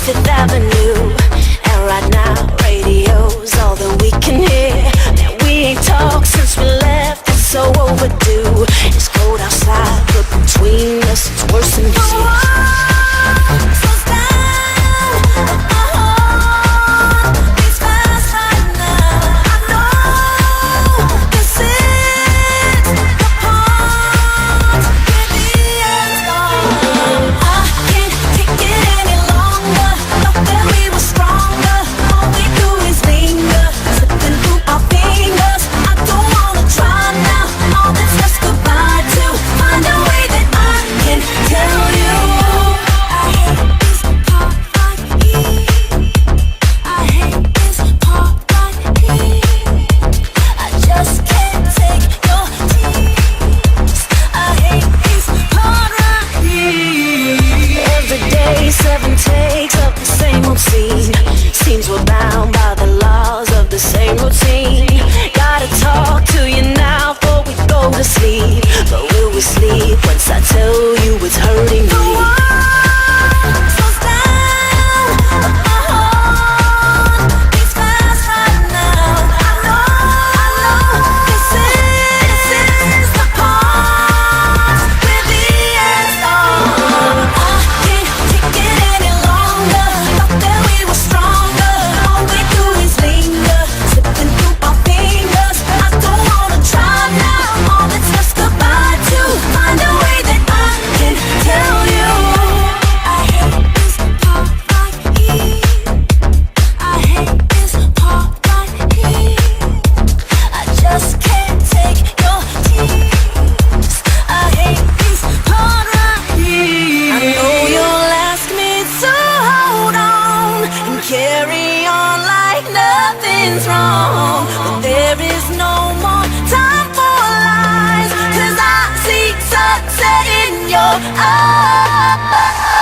Fifth Avenue. And right now, radio's all that we can hear. Man, we ain't talked since we left, it's so overdue. It's cold outside, but between us, it's worse than disease. Seven takes of the same old scene. Seems we're bound by the laws of the same routine. Gotta talk to you now before we go to sleep. But will we sleep once I tell you it's hurting me? Carry on like nothing's wrong, but there is no more time for lies, 'cause I see sunset in your eyes.